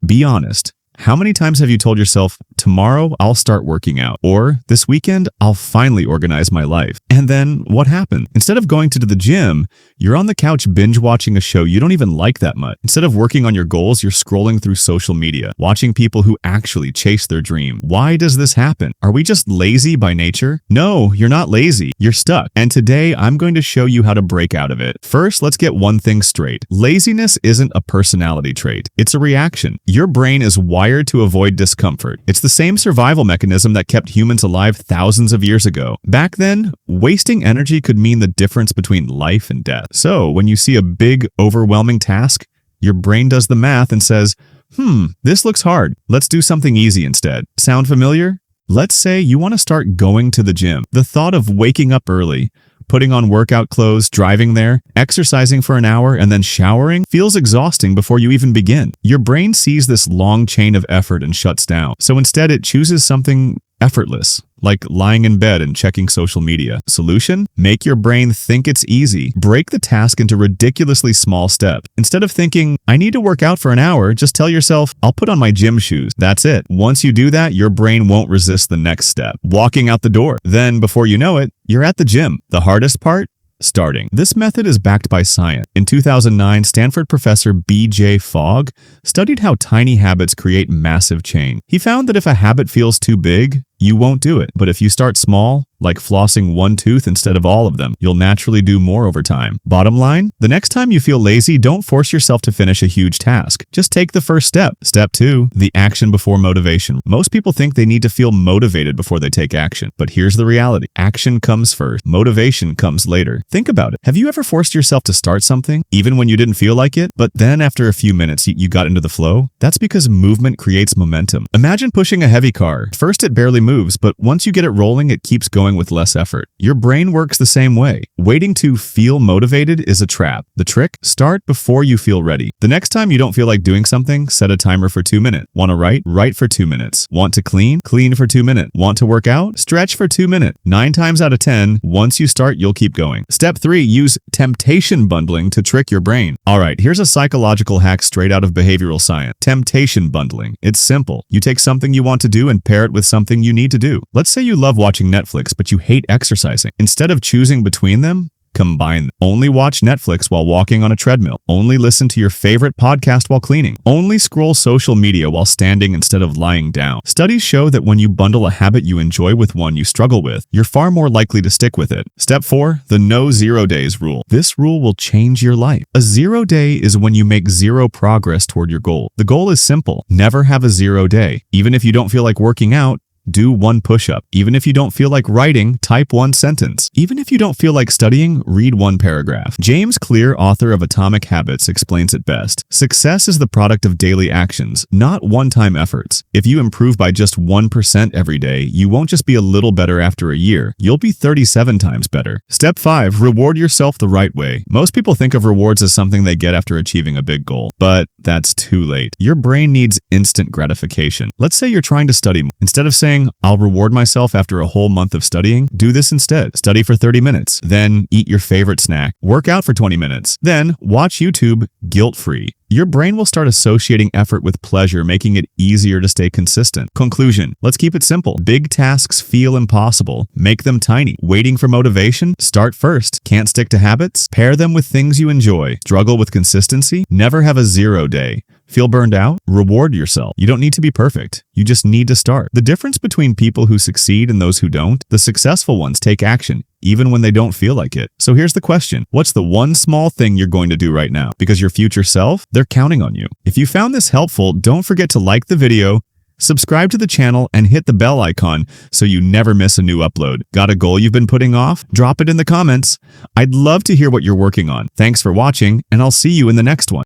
Be honest. How many times have you told yourself, tomorrow I'll start working out, or this weekend I'll finally organize my life? And then what happened? Instead of going to the gym, you're on the couch binge watching a show you don't even like that much. Instead of working on your goals, you're scrolling through social media, watching people who actually chase their dream. Why does this happen? Are we just lazy by nature? No, you're not lazy. You're stuck. And today I'm going to show you how to break out of it. First, let's get one thing straight. Laziness isn't a personality trait. It's a reaction. Your brain is wired to avoid discomfort. It's the same survival mechanism that kept humans alive thousands of years ago. Back then, wasting energy could mean the difference between life and death. So when you see a big, overwhelming task, your brain does the math and says, this looks hard. Let's do something easy instead. Sound familiar? Let's say you want to start going to the gym. The thought of waking up early, putting on workout clothes, driving there, exercising for an hour, and then showering feels exhausting before you even begin. Your brain sees this long chain of effort and shuts down. So instead, it chooses something effortless, like lying in bed and checking social media. Solution? Make your brain think it's easy. Break the task into ridiculously small steps. Instead of thinking, I need to work out for an hour, just tell yourself, I'll put on my gym shoes. That's it. Once you do that, your brain won't resist the next step, walking out the door. Then, before you know it, you're at the gym. The hardest part? Starting. This method is backed by science. In 2009, Stanford professor B.J. Fogg studied how tiny habits create massive change. He found that if a habit feels too big, you won't do it. But if you start small, like flossing one tooth instead of all of them, you'll naturally do more over time. Bottom line, the next time you feel lazy, don't force yourself to finish a huge task. Just take the first step. Step 2, the action before motivation. Most people think they need to feel motivated before they take action. But here's the reality. Action comes first. Motivation comes later. Think about it. Have you ever forced yourself to start something, even when you didn't feel like it? But then after a few minutes, you got into the flow? That's because movement creates momentum. Imagine pushing a heavy car. First, it barely moves, but once you get it rolling, it keeps going with less effort. Your brain works the same way. Waiting to feel motivated is a trap. The trick? Start before you feel ready. The next time you don't feel like doing something, set a timer for 2 minutes. Want to write? Write for 2 minutes. Want to clean? Clean for 2 minutes. Want to work out? Stretch for 2 minutes. 9 times out of 10, once you start, you'll keep going. Step 3, use temptation bundling to trick your brain. All right, here's a psychological hack straight out of behavioral science. Temptation bundling. It's simple. You take something you want to do and pair it with something you need to do. Let's say you love watching Netflix, but you hate exercising. Instead of choosing between them, combine them. Only watch Netflix while walking on a treadmill. Only listen to your favorite podcast while cleaning. Only scroll social media while standing instead of lying down. Studies show that when you bundle a habit you enjoy with one you struggle with, you're far more likely to stick with it. Step 4, the no 0 days rule. This rule will change your life. A 0 day is when you make zero progress toward your goal. The goal is simple. Never have a 0 day. Even if you don't feel like working out, do 1 push-up. Even if you don't feel like writing, type 1 sentence. Even if you don't feel like studying, read 1 paragraph. James Clear, author of Atomic Habits, explains it best. Success is the product of daily actions, not one-time efforts. If you improve by just 1% every day, you won't just be a little better after a year. You'll be 37 times better. Step 5, reward yourself the right way. Most people think of rewards as something they get after achieving a big goal, but that's too late. Your brain needs instant gratification. Let's say you're trying to study. Instead of saying, I'll reward myself after a whole month of studying, do this instead. Study for 30 minutes, then eat your favorite snack. Work out for 20 minutes, then watch YouTube guilt-free. Your brain will start associating effort with pleasure, making it easier to stay consistent. Conclusion, let's keep it simple. Big tasks feel impossible. Make them tiny. Waiting for motivation? Start first. Can't stick to habits? Pair them with things you enjoy. Struggle with consistency? Never have a 0 day. Feel burned out? Reward yourself. You don't need to be perfect. You just need to start. The difference between people who succeed and those who don't, the successful ones take action, even when they don't feel like it. So here's the question. What's the one small thing you're going to do right now? Because your future self, they're counting on you. If you found this helpful, don't forget to like the video, subscribe to the channel, and hit the bell icon so you never miss a new upload. Got a goal you've been putting off? Drop it in the comments. I'd love to hear what you're working on. Thanks for watching, and I'll see you in the next one.